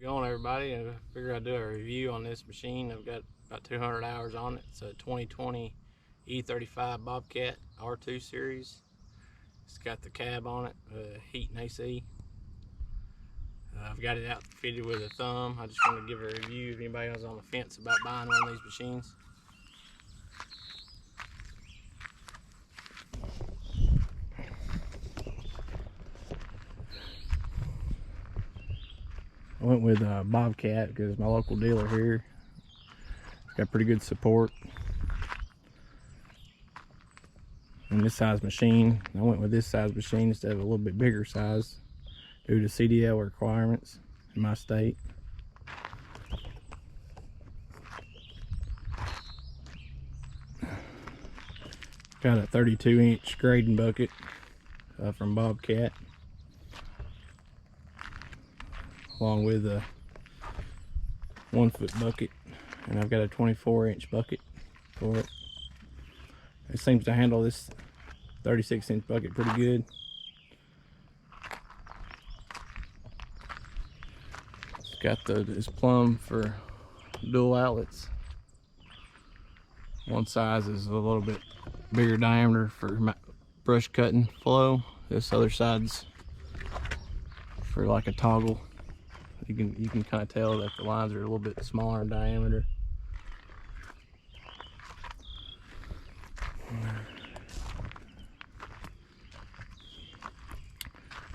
Going, everybody. I figured I'd do a review on this machine. I've got about 200 hours on it. It's a 2020 E35 Bobcat R2 series. It's got the cab on it, heat and AC. I've got it outfitted with a thumb. I just want to give a review if anybody was on the fence about buying one of these machines. I went with Bobcat because my local dealer here. It's got pretty good support. And this size machine, I went with this size machine instead of a little bit bigger size due to CDL requirements in my state. Got a 32-inch grading bucket from Bobcat, along with a 1-foot bucket, and I've got a 24-inch bucket for it. It seems to handle this 36-inch bucket pretty good. It's got this plumb for dual outlets. One size is a little bit bigger diameter for brush cutting flow. This other side's for like a toggle. You can kind of tell that the lines are a little bit smaller in diameter.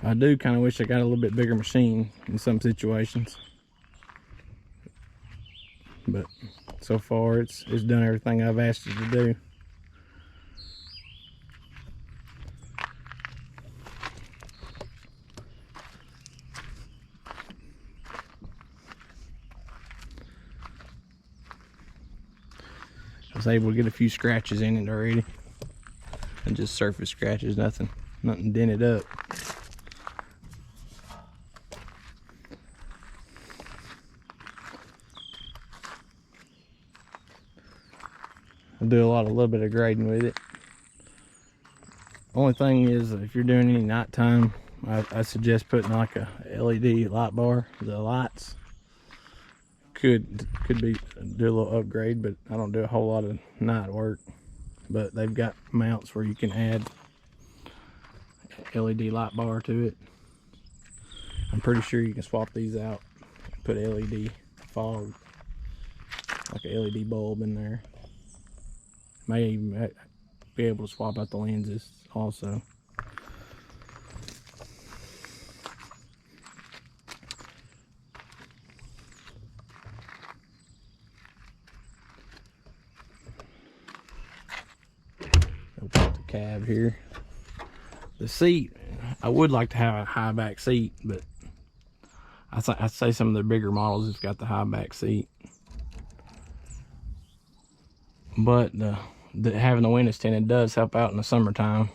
I do kind of wish I got a little bit bigger machine in some situations, but so far it's done everything I've asked it to do. I was able to get a few scratches in it already, and just surface scratches, nothing dented up. I do a little bit of grading with it. Only thing is, if you're doing any nighttime, I suggest putting like a LED light bar. The lights could be do a little upgrade, but I don't do a whole lot of night work. But they've got mounts where you can add LED light bar to it. I'm pretty sure you can swap these out, put LED fog, like a LED bulb in there. May even be able to swap out the lenses also. Open up the cab here. The seat, I would like to have a high back seat, but I'd say some of the bigger models have got the high back seat. But having the windows tinted does help out in the summertime.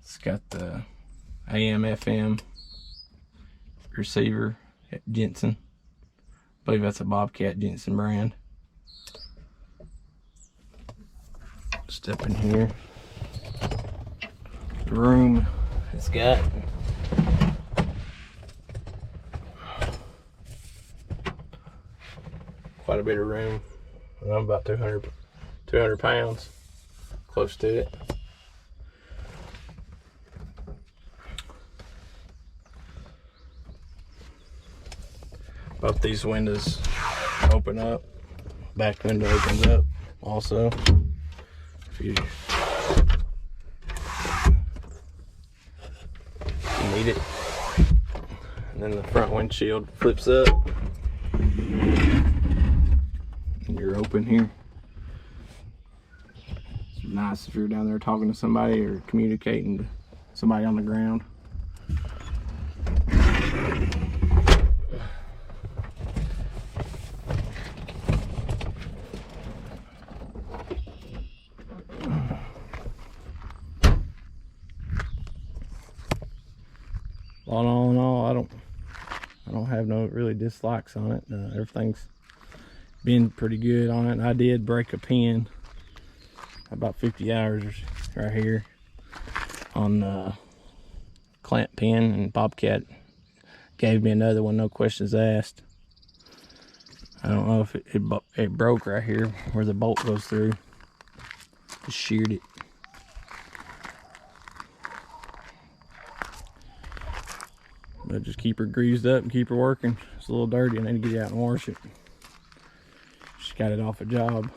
It's got the AM/FM receiver at Jensen. I believe that's a Bobcat Jensen brand. Step in here. The room it's got quite a bit of room. I'm about 200 pounds, close to it. Both these windows open up. Back window opens up also. If you need it. And then the front windshield flips up. You're open here. It's nice if you're down there talking to somebody or communicating to somebody on the ground. all in all, I don't have no really dislikes on it. Everything's been pretty good on it. I did break a pin about 50 hours right here on clamp pin, and Bobcat gave me another one, no questions asked. I don't know if it broke right here where the bolt goes through. Just sheared it. But just keep her greased up and keep her working. It's a little dirty. I need to get it out and wash it. Just got it off a job.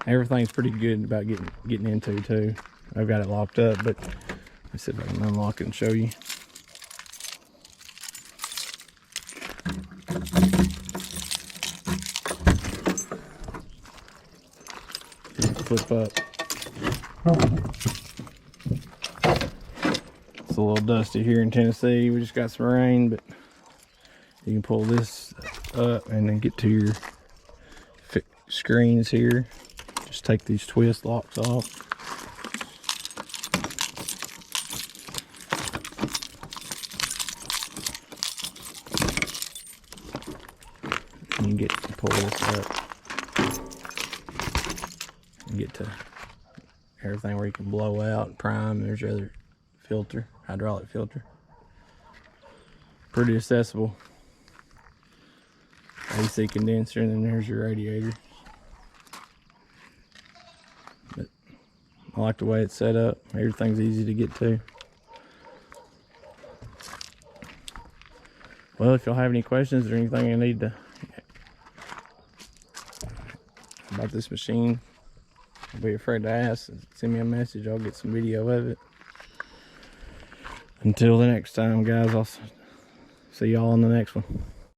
Everything's pretty good about getting into too. I've got it locked up, but let's see if I can unlock it and show you. Flip up. It's a little dusty here in Tennessee. We just got some rain, but you can pull this up and then get to your screens here. Just take these twist locks off. And you get to pull this up and get to everything where you can blow out and prime. There's your other filter, hydraulic filter. Pretty accessible. AC condenser, and then there's your radiator. But I like the way it's set up. Everything's easy to get to. Well, if y'all have any questions or anything you need to about this machine, don't be afraid to ask. Send me a message. I'll get some video of it. Until the next time, guys, I'll see y'all on the next one.